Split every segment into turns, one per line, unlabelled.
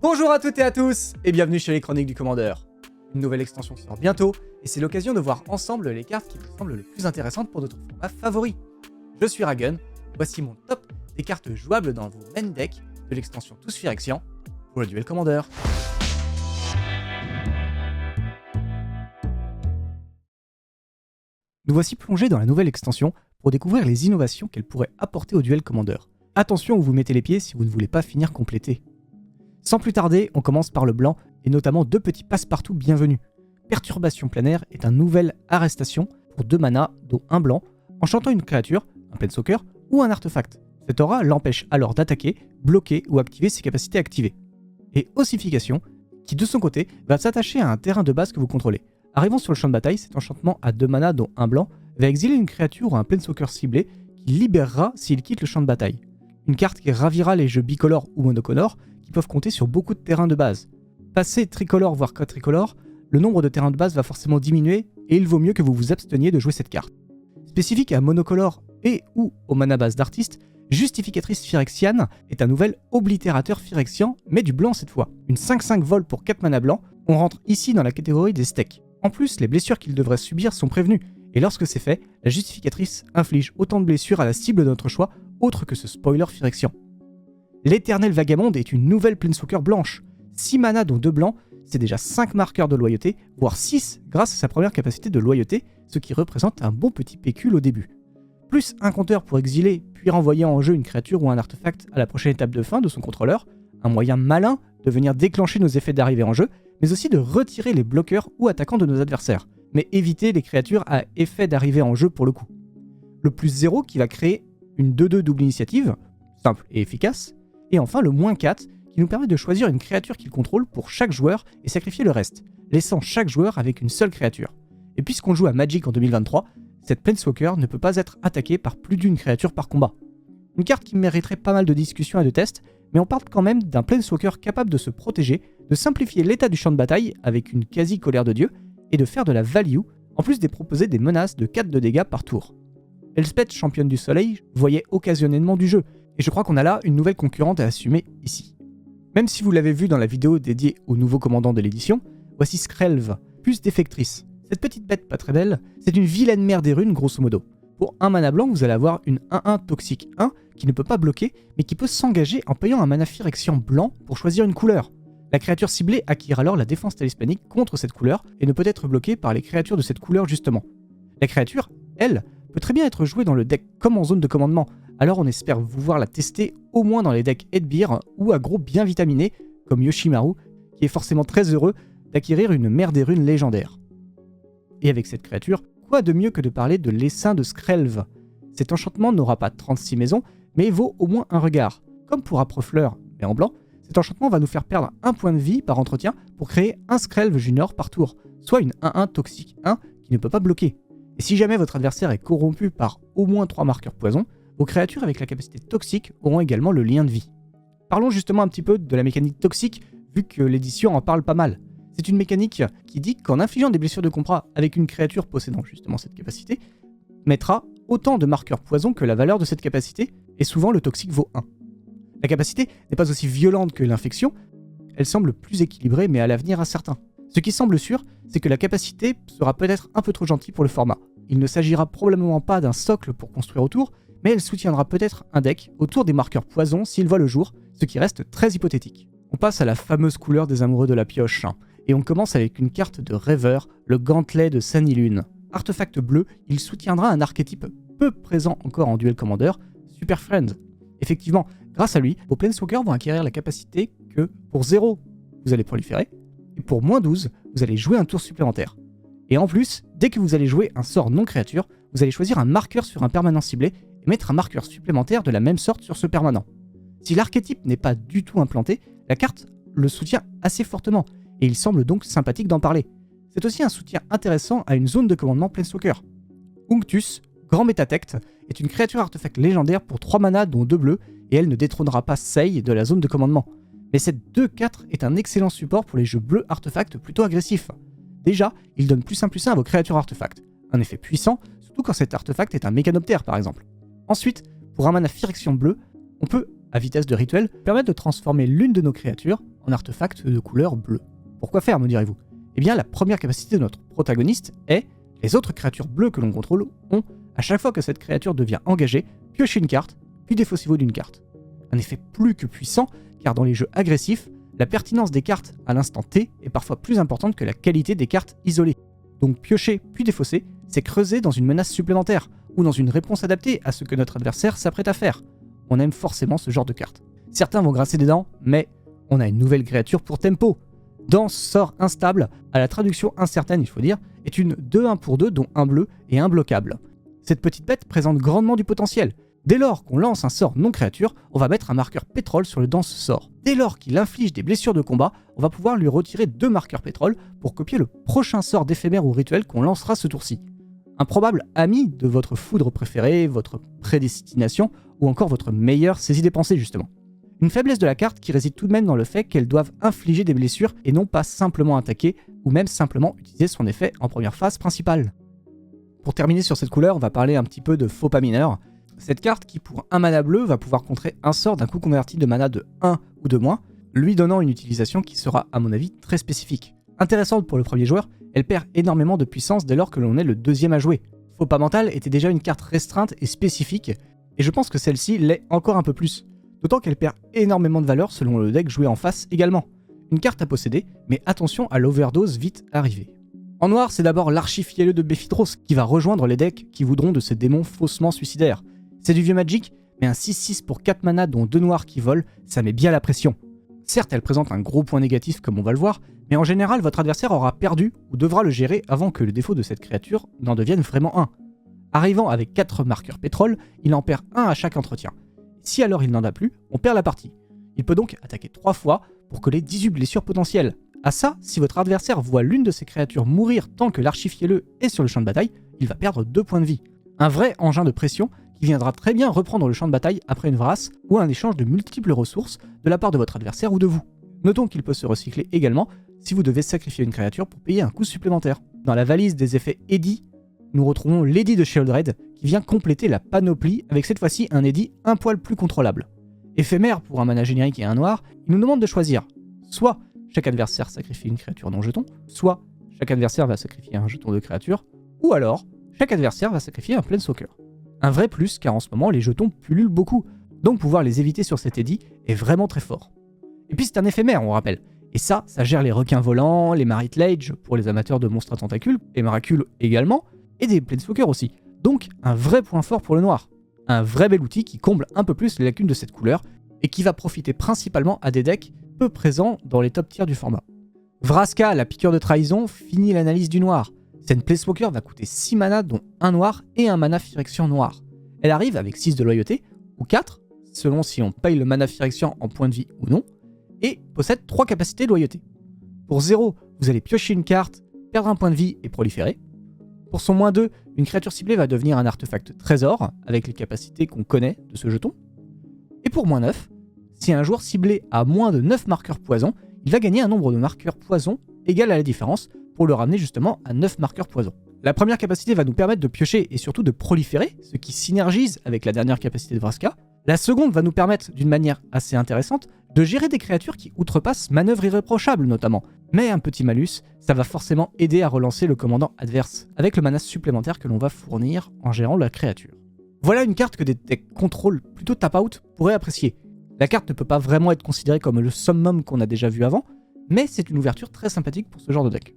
Bonjour à toutes et à tous, et bienvenue chez les Chroniques du Commandeur. Une nouvelle extension sort bientôt, et c'est l'occasion de voir ensemble les cartes qui nous semblent les plus intéressantes pour notre format favori. Je suis Ragun, voici mon top des cartes jouables dans vos main decks de l'extension Tous Phyrexian pour le duel Commandeur. Nous voici plongés dans la nouvelle extension pour découvrir les innovations qu'elle pourrait apporter au duel Commandeur. Attention où vous mettez les pieds si vous ne voulez pas finir complété. Sans plus tarder, on commence par le blanc, et notamment deux petits passe-partout bienvenus. Perturbation planaire est un nouvel arrestation pour 2 mana, dont un blanc, enchantant une créature, un planeswalker ou un artefact. Cette aura l'empêche alors d'attaquer, bloquer ou activer ses capacités activées. Et Ossification, qui de son côté va s'attacher à un terrain de base que vous contrôlez. Arrivant sur le champ de bataille, cet enchantement à 2 mana, dont un blanc, va exiler une créature ou un planeswalker ciblé qui libérera s'il quitte le champ de bataille. Une carte qui ravira les jeux bicolores ou monocolores qui peuvent compter sur beaucoup de terrains de base. Passé tricolore voire quadricolore, le nombre de terrains de base va forcément diminuer et il vaut mieux que vous vous absteniez de jouer cette carte. Spécifique à monocolore et ou au mana base d'artiste, Justificatrice Phyrexiane est un nouvel oblitérateur phyrexian, mais du blanc cette fois. Une 5/5 vol pour 4 mana blanc, on rentre ici dans la catégorie des steaks. En plus, les blessures qu'il devrait subir sont prévenues, et lorsque c'est fait, la Justificatrice inflige autant de blessures à la cible de notre choix, autre que ce spoiler Phyrexian. L'Éternelle Vagabonde est une nouvelle Planeswalker blanche. 6 mana dont 2 blancs, c'est déjà 5 marqueurs de loyauté, voire 6 grâce à sa première capacité de loyauté, ce qui représente un bon petit pécule au début. Plus un compteur pour exiler, puis renvoyer en jeu une créature ou un artefact à la prochaine étape de fin de son contrôleur, un moyen malin de venir déclencher nos effets d'arrivée en jeu, mais aussi de retirer les bloqueurs ou attaquants de nos adversaires, mais éviter les créatures à effet d'arrivée en jeu pour le coup. Le plus 0 qui va créer une 2/2 double initiative, simple et efficace, et enfin le moins 4 qui nous permet de choisir une créature qu'il contrôle pour chaque joueur et sacrifier le reste, laissant chaque joueur avec une seule créature. Et puisqu'on joue à Magic en 2023, cette Planeswalker ne peut pas être attaquée par plus d'une créature par combat. Une carte qui mériterait pas mal de discussions et de tests, mais on parle quand même d'un Planeswalker capable de se protéger, de simplifier l'état du champ de bataille avec une quasi-colère de dieu, et de faire de la value, en plus de proposer des menaces de 4 de dégâts par tour. Elspeth, championne du soleil, voyait occasionnellement du jeu, et je crois qu'on a là une nouvelle concurrente à assumer ici. Même si vous l'avez vu dans la vidéo dédiée au nouveau commandant de l'édition, voici Skrelv, plus défectrice. Cette petite bête pas très belle, c'est une vilaine mère des runes grosso modo. Pour un mana blanc, vous allez avoir une 1/1 toxique 1 qui ne peut pas bloquer, mais qui peut s'engager en payant un mana Phyrexian blanc pour choisir une couleur. La créature ciblée acquiert alors la défense talismanique contre cette couleur et ne peut être bloquée par les créatures de cette couleur justement. La créature, elle, peut très bien être jouée dans le deck comme en zone de commandement, alors on espère vous voir la tester au moins dans les decks Edbeer ou aggro bien vitaminés comme Yoshimaru, qui est forcément très heureux d'acquérir une mère des runes légendaire. Et avec cette créature, quoi de mieux que de parler de l'essaim de Skrelv. Cet enchantement n'aura pas 36 maisons, mais vaut au moins un regard. Comme pour Âprefleur, mais en blanc, cet enchantement va nous faire perdre un point de vie par entretien pour créer un Skrelv Junior par tour, soit une 1/1 toxique 1 qui ne peut pas bloquer. Et si jamais votre adversaire est corrompu par au moins 3 marqueurs poison, vos créatures avec la capacité toxique auront également le lien de vie. Parlons justement un petit peu de la mécanique toxique, vu que l'édition en parle pas mal. C'est une mécanique qui dit qu'en infligeant des blessures de combat avec une créature possédant justement cette capacité, mettra autant de marqueurs poison que la valeur de cette capacité, et souvent le toxique vaut 1. La capacité n'est pas aussi violente que l'infection, elle semble plus équilibrée mais à l'avenir incertain. Ce qui semble sûr, c'est que la capacité sera peut-être un peu trop gentille pour le format. Il ne s'agira probablement pas d'un socle pour construire autour, mais elle soutiendra peut-être un deck autour des marqueurs poison s'il voit le jour, ce qui reste très hypothétique. On passe à la fameuse couleur des amoureux de la pioche, et on commence avec une carte de rêveur, le gantelet de Sanilune. Artefact bleu, il soutiendra un archétype peu présent encore en duel commandeur, Super Friend. Effectivement, grâce à lui, vos Planeswalkers vont acquérir la capacité que, pour 0, vous allez proliférer, et pour -12, vous allez jouer un tour supplémentaire. Et en plus, dès que vous allez jouer un sort non créature, vous allez choisir un marqueur sur un permanent ciblé et mettre un marqueur supplémentaire de la même sorte sur ce permanent. Si l'archétype n'est pas du tout implanté, la carte le soutient assez fortement, et il semble donc sympathique d'en parler. C'est aussi un soutien intéressant à une zone de commandement Planeswalker. Unctus, grand métatect, est une créature artefact légendaire pour 3 mana dont 2 bleus, et elle ne détrônera pas Sei de la zone de commandement. Mais cette 2/4 est un excellent support pour les jeux bleus artefacts plutôt agressifs. Déjà, il donne +1/+1 à vos créatures artefacts. Un effet puissant, surtout quand cet artefact est un mécanoptère par exemple. Ensuite, pour un mana Phyrexian bleu, on peut, à vitesse de rituel, permettre de transformer l'une de nos créatures en artefact de couleur bleue. Pourquoi faire, me direz-vous? Eh bien, la première capacité de notre protagoniste est les autres créatures bleues que l'on contrôle ont, à chaque fois que cette créature devient engagée, piocher une carte, puis défaussez-vous d'une carte. Un effet plus que puissant, car dans les jeux agressifs, la pertinence des cartes à l'instant T est parfois plus importante que la qualité des cartes isolées. Donc piocher puis défausser, c'est creuser dans une menace supplémentaire, ou dans une réponse adaptée à ce que notre adversaire s'apprête à faire. On aime forcément ce genre de cartes. Certains vont grincer des dents, mais on a une nouvelle créature pour tempo. Danse, sort instable, à la traduction incertaine il faut dire, est une 2-1 pour 2 dont un bleu et un bloquable. Cette petite bête présente grandement du potentiel. Dès lors qu'on lance un sort non créature, on va mettre un marqueur pétrole sur le danse sort. Dès lors qu'il inflige des blessures de combat, on va pouvoir lui retirer 2 marqueurs pétrole pour copier le prochain sort d'éphémère ou rituel qu'on lancera ce tour-ci. Un probable ami de votre foudre préférée, votre prédestination ou encore votre meilleure saisie des pensées justement. Une faiblesse de la carte qui réside tout de même dans le fait qu'elle doive infliger des blessures et non pas simplement attaquer ou même simplement utiliser son effet en première phase principale. Pour terminer sur cette couleur, on va parler un petit peu de faux pas mineur. Cette carte qui pour un mana bleu va pouvoir contrer un sort d'un coup converti de mana de 1 ou de moins, lui donnant une utilisation qui sera à mon avis très spécifique. Intéressante pour le premier joueur, elle perd énormément de puissance dès lors que l'on est le deuxième à jouer. Faux pas mental était déjà une carte restreinte et spécifique, et je pense que celle-ci l'est encore un peu plus. D'autant qu'elle perd énormément de valeur selon le deck joué en face également. Une carte à posséder, mais attention à l'overdose vite arrivée. En noir, c'est d'abord l'archifielleux de Bephidros qui va rejoindre les decks qui voudront de ces démons faussement suicidaires. C'est du vieux Magic, mais un 6-6 pour 4 mana dont 2 noirs qui volent, ça met bien la pression. Certes, elle présente un gros point négatif comme on va le voir, mais en général, votre adversaire aura perdu ou devra le gérer avant que le défaut de cette créature n'en devienne vraiment un. Arrivant avec 4 marqueurs pétrole, il en perd 1 à chaque entretien. Si alors il n'en a plus, on perd la partie. Il peut donc attaquer 3 fois pour coller 18 blessures potentielles. À ça, si votre adversaire voit l'une de ces créatures mourir tant que l'archifielleux est sur le champ de bataille, il va perdre 2 points de vie. Un vrai engin de pression qui viendra très bien reprendre le champ de bataille après une vrasse ou un échange de multiples ressources de la part de votre adversaire ou de vous. Notons qu'il peut se recycler également si vous devez sacrifier une créature pour payer un coût supplémentaire. Dans la valise des effets Eddy, nous retrouvons l'Eddy de Sheoldred qui vient compléter la panoplie avec cette fois-ci un Eddy un poil plus contrôlable. Éphémère pour un mana générique et un noir, il nous demande de choisir soit chaque adversaire sacrifie une créature non jeton, soit chaque adversaire va sacrifier un jeton de créature, ou alors chaque adversaire va sacrifier un Planeswalker. Un vrai plus car en ce moment les jetons pullulent beaucoup, donc pouvoir les éviter sur cet Eddy est vraiment très fort. Et puis c'est un éphémère on rappelle, et ça gère les requins volants, les Marit Lage pour les amateurs de monstres à tentacules, et Maracules également, et des Planeswalkers aussi. Donc un vrai point fort pour le noir. Un vrai bel outil qui comble un peu plus les lacunes de cette couleur, et qui va profiter principalement à des decks peu présents dans les top tiers du format. Vraska, la piqûre de trahison, finit l'analyse du noir. Cette Planeswalker va coûter 6 mana dont un noir et un mana Phyrexian noir. Elle arrive avec 6 de loyauté, ou 4, selon si on paye le mana Phyrexian en points de vie ou non, et possède 3 capacités de loyauté. Pour 0, vous allez piocher une carte, perdre un point de vie et proliférer. Pour son -2, une créature ciblée va devenir un artefact trésor, avec les capacités qu'on connaît de ce jeton. Et pour -9, si un joueur ciblé a moins de 9 marqueurs poison, il va gagner un nombre de marqueurs poison égal à la différence, pour le ramener justement à 9 marqueurs poison. La première capacité va nous permettre de piocher et surtout de proliférer, ce qui synergise avec la dernière capacité de Vraska. La seconde va nous permettre, d'une manière assez intéressante, de gérer des créatures qui outrepassent manœuvre irréprochable notamment. Mais un petit malus, ça va forcément aider à relancer le commandant adverse, avec le mana supplémentaire que l'on va fournir en gérant la créature. Voilà une carte que des decks contrôle plutôt tap-out pourraient apprécier. La carte ne peut pas vraiment être considérée comme le summum qu'on a déjà vu avant, mais c'est une ouverture très sympathique pour ce genre de deck.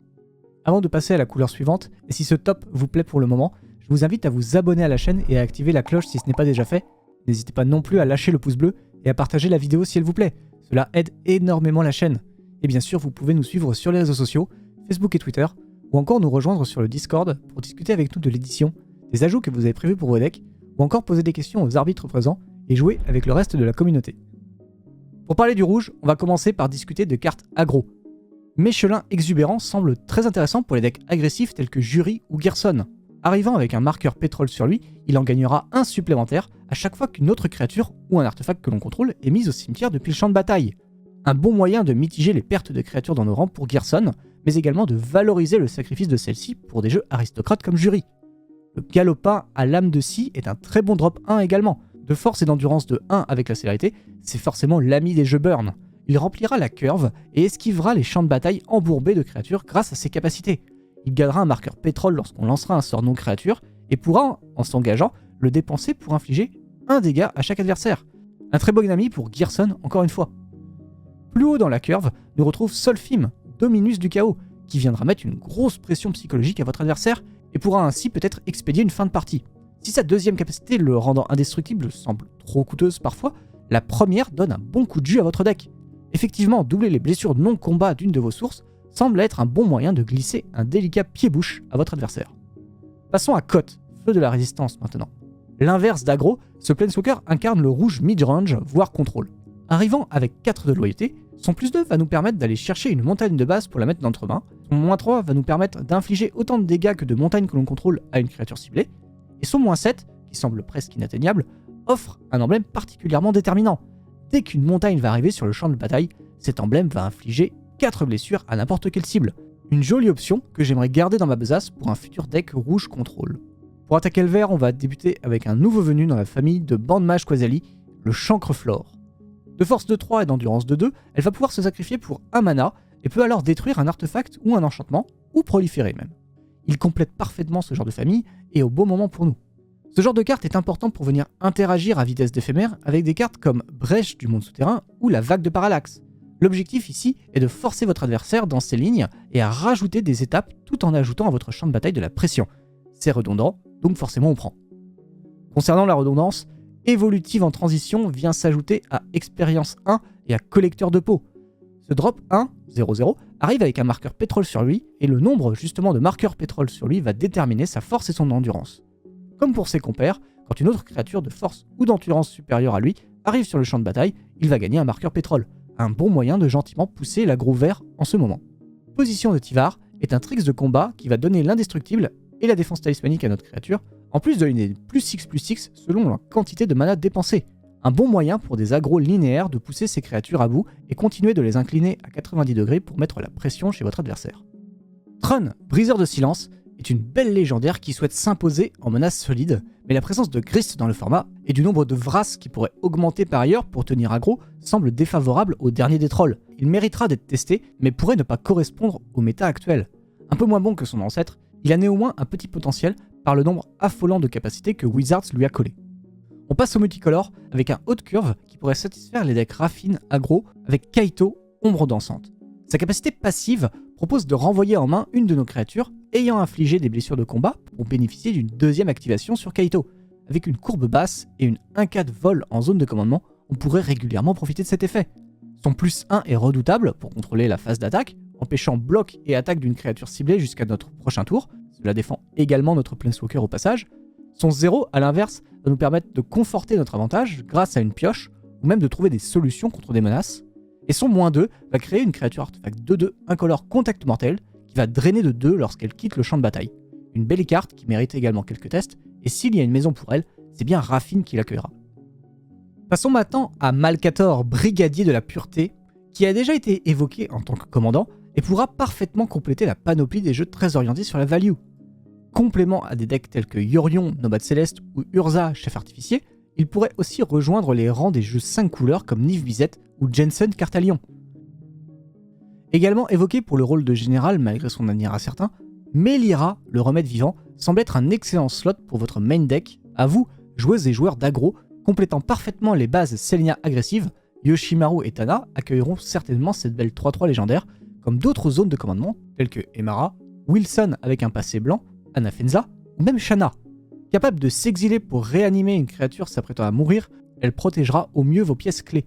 Avant de passer à la couleur suivante, et si ce top vous plaît pour le moment, je vous invite à vous abonner à la chaîne et à activer la cloche si ce n'est pas déjà fait. N'hésitez pas non plus à lâcher le pouce bleu et à partager la vidéo si elle vous plaît, cela aide énormément la chaîne. Et bien sûr, vous pouvez nous suivre sur les réseaux sociaux, Facebook et Twitter, ou encore nous rejoindre sur le Discord pour discuter avec nous de l'édition, des ajouts que vous avez prévus pour vos decks, ou encore poser des questions aux arbitres présents et jouer avec le reste de la communauté. Pour parler du rouge, on va commencer par discuter de cartes aggro. Mechelin exubérant semble très intéressant pour les decks agressifs tels que Jury ou Gerson. Arrivant avec un marqueur pétrole sur lui, il en gagnera un supplémentaire à chaque fois qu'une autre créature ou un artefact que l'on contrôle est mise au cimetière depuis le champ de bataille. Un bon moyen de mitiger les pertes de créatures dans nos rangs pour Gerson, mais également de valoriser le sacrifice de celle-ci pour des jeux aristocrates comme Jury. Le galopin à lame de scie est un très bon drop 1 également. De force et d'endurance de 1 avec la célérité, c'est forcément l'ami des jeux burn. il remplira la curve et esquivera les champs de bataille embourbés de créatures grâce à ses capacités. Il gagnera un marqueur pétrole lorsqu'on lancera un sort non créature et pourra, en s'engageant, le dépenser pour infliger un dégât à chaque adversaire. Un très bon ami pour Gearson encore une fois. Plus haut dans la curve, nous retrouve Solfim, Dominus du chaos, qui viendra mettre une grosse pression psychologique à votre adversaire et pourra ainsi peut-être expédier une fin de partie. Si sa deuxième capacité, le rendant indestructible, semble trop coûteuse parfois, la première donne un bon coup de jus à votre deck. Effectivement, doubler les blessures non combat d'une de vos sources semble être un bon moyen de glisser un délicat pied-bouche à votre adversaire. Passons à Kot, feu de la résistance maintenant. L'inverse d'Agro, ce Planeswalker incarne le rouge mid-range, voire contrôle. Arrivant avec 4 de loyauté, son +2 va nous permettre d'aller chercher une montagne de base pour la mettre dans notre main, son -3 va nous permettre d'infliger autant de dégâts que de montagnes que l'on contrôle à une créature ciblée, et son -7, qui semble presque inatteignable, offre un emblème particulièrement déterminant. Dès qu'une montagne va arriver sur le champ de bataille, cet emblème va infliger 4 blessures à n'importe quelle cible. Une jolie option que j'aimerais garder dans ma besace pour un futur deck rouge contrôle. Pour attaquer le vert, on va débuter avec un nouveau venu dans la famille de Bandmage Quasali, le Chancreflore. De force de 3 et d'endurance de 2, elle va pouvoir se sacrifier pour 1 mana et peut alors détruire un artefact ou un enchantement, ou proliférer même. Il complète parfaitement ce genre de famille et au bon moment pour nous. Ce genre de carte est important pour venir interagir à vitesse d'éphémère avec des cartes comme Brèche du monde souterrain ou la Vague de Parallaxe. L'objectif ici est de forcer votre adversaire dans ses lignes et à rajouter des étapes tout en ajoutant à votre champ de bataille de la pression. C'est redondant, donc forcément on prend. Concernant la redondance, Évolutive en transition vient s'ajouter à Expérience 1 et à Collecteur de peau. Ce drop 1, 0-0, arrive avec un marqueur pétrole sur lui et le nombre justement de marqueurs pétrole sur lui va déterminer sa force et son endurance. Comme pour ses compères, quand une autre créature de force ou d'endurance supérieure à lui arrive sur le champ de bataille, il va gagner un marqueur pétrole. Un bon moyen de gentiment pousser l'aggro vert en ce moment. Position de Tyvar est un tricks de combat qui va donner l'indestructible et la défense talismanique à notre créature, en plus de l'une +6/+6 selon la quantité de mana dépensée. Un bon moyen pour des aggros linéaires de pousser ces créatures à bout et continuer de les incliner à 90 degrés pour mettre la pression chez votre adversaire. Trun, briseur de silence, est une belle légendaire qui souhaite s'imposer en menace solide, mais la présence de Grist dans le format et du nombre de Vras qui pourrait augmenter par ailleurs pour tenir aggro semble défavorable au dernier des trolls. Il méritera d'être testé, mais pourrait ne pas correspondre au méta actuel. Un peu moins bon que son ancêtre, il a néanmoins un petit potentiel par le nombre affolant de capacités que Wizards lui a collé. On passe au multicolore avec un haut de curve qui pourrait satisfaire les decks Raffine aggro avec Kaito, ombre dansante. Sa capacité passive propose de renvoyer en main une de nos créatures ayant infligé des blessures de combat pour bénéficier d'une deuxième activation sur Kaito. Avec une courbe basse et une 1/4 vol en zone de commandement, on pourrait régulièrement profiter de cet effet. Son +1 est redoutable pour contrôler la phase d'attaque, empêchant bloc et attaque d'une créature ciblée jusqu'à notre prochain tour. Cela défend également notre Planeswalker au passage. Son 0, à l'inverse, va nous permettre de conforter notre avantage grâce à une pioche, ou même de trouver des solutions contre des menaces. Et son -2 va créer une créature artefact 2/2 incolore contact mortel qui va drainer de 2 lorsqu'elle quitte le champ de bataille. Une belle carte qui mérite également quelques tests, et s'il y a une maison pour elle, c'est bien Raffine qui l'accueillera. Passons maintenant à Malcator, brigadier de la pureté, qui a déjà été évoqué en tant que commandant et pourra parfaitement compléter la panoplie des jeux très orientés sur la value. Complément à des decks tels que Yorion, Nomade Céleste ou Urza, chef artificier, il pourrait aussi rejoindre les rangs des jeux 5 couleurs comme Niv Mizzet ou Jensen Cartalion. Également évoqué pour le rôle de général malgré son avenir incertain, Melira, le remède vivant, semble être un excellent slot pour votre main deck, à vous, joueuses et joueurs d'aggro, complétant parfaitement les bases Selenia agressives. Yoshimaru et Tana accueilleront certainement cette belle 3/3 légendaire, comme d'autres zones de commandement, telles que Emara, Wilson avec un passé blanc, Anafenza, ou même Shanna. Capable de s'exiler pour réanimer une créature s'apprêtant à mourir, elle protégera au mieux vos pièces clés.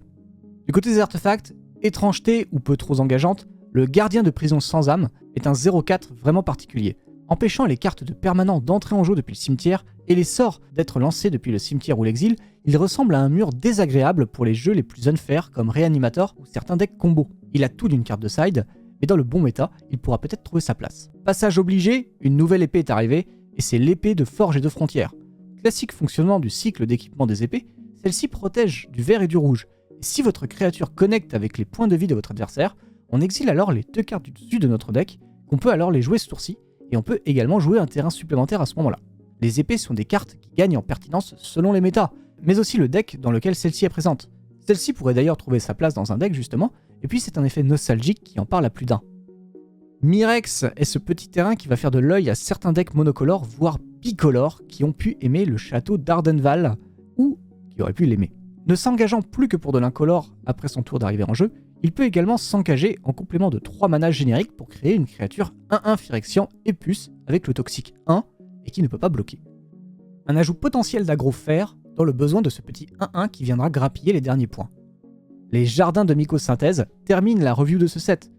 Du côté des artefacts, étrangeté ou peu trop engageante, le gardien de prison sans âme est un 0/4 vraiment particulier, empêchant les cartes de permanent d'entrer en jeu depuis le cimetière et les sorts d'être lancés depuis le cimetière ou l'exil. Il ressemble à un mur désagréable pour les jeux les plus unfair comme Reanimator ou certains decks combo. Il a tout d'une carte de side, mais dans le bon méta, il pourra peut-être trouver sa place. Passage obligé, une nouvelle épée est arrivée, et c'est l'épée de forge et de frontière. Classique fonctionnement du cycle d'équipement des épées, celle-ci protège du vert et du rouge. Et si votre créature connecte avec les points de vie de votre adversaire, on exile alors les 2 cartes du dessus de notre deck, qu'on peut alors les jouer ce tour-ci, et on peut également jouer un terrain supplémentaire à ce moment-là. Les épées sont des cartes qui gagnent en pertinence selon les méta, mais aussi le deck dans lequel celle-ci est présente. Celle-ci pourrait d'ailleurs trouver sa place dans un deck justement, et puis c'est un effet nostalgique qui en parle à plus d'un. Mirex est ce petit terrain qui va faire de l'œil à certains decks monocolores, voire bicolores, qui ont pu aimer le château d'Ardenval, ou qui auraient pu l'aimer. Ne s'engageant plus que pour de l'incolore après son tour d'arrivée en jeu, il peut également s'engager en complément de 3 manas génériques pour créer une créature 1-1 Phyrexian et puce avec le toxique 1 et qui ne peut pas bloquer. Un ajout potentiel d'aggro fer dans le besoin de ce petit 1-1 qui viendra grappiller les derniers points. Les jardins de mycosynthèse terminent la review de ce set.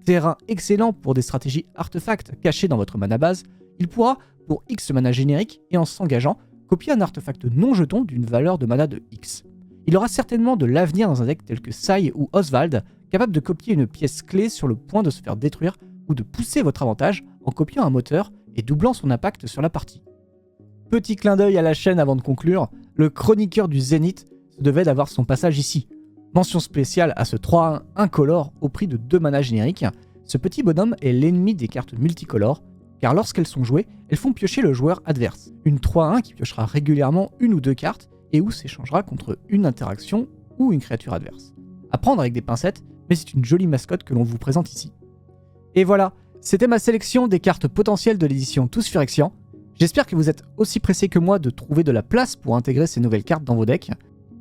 Terrain excellent pour des stratégies artefacts cachés dans votre mana base, il pourra, pour X mana générique et en s'engageant, copier un artefact non jeton d'une valeur de mana de X. Il aura certainement de l'avenir dans un deck tel que Sai ou Oswald, capable de copier une pièce clé sur le point de se faire détruire ou de pousser votre avantage en copiant un moteur et doublant son impact sur la partie. Petit clin d'œil à la chaîne avant de conclure, le chroniqueur du Zénith se devait d'avoir son passage ici. Mention spéciale à ce 3-1 incolore au prix de 2 manas génériques. Ce petit bonhomme est l'ennemi des cartes multicolores, car lorsqu'elles sont jouées, elles font piocher le joueur adverse. Une 3-1 qui piochera régulièrement une ou deux cartes et où s'échangera contre une interaction ou une créature adverse. À prendre avec des pincettes, mais c'est une jolie mascotte que l'on vous présente ici. Et voilà, c'était ma sélection des cartes potentielles de l'édition Tous Phyrexian. J'espère que vous êtes aussi pressés que moi de trouver de la place pour intégrer ces nouvelles cartes dans vos decks.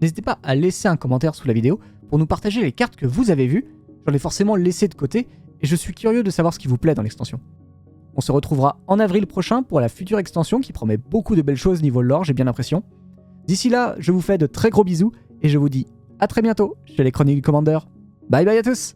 N'hésitez pas à laisser un commentaire sous la vidéo pour nous partager les cartes que vous avez vues. J'en ai forcément laissé de côté et je suis curieux de savoir ce qui vous plaît dans l'extension. On se retrouvera en avril prochain pour la future extension qui promet beaucoup de belles choses niveau lore, j'ai bien l'impression. D'ici là, je vous fais de très gros bisous et je vous dis à très bientôt chez les Chroniques du Commander. Bye bye à tous!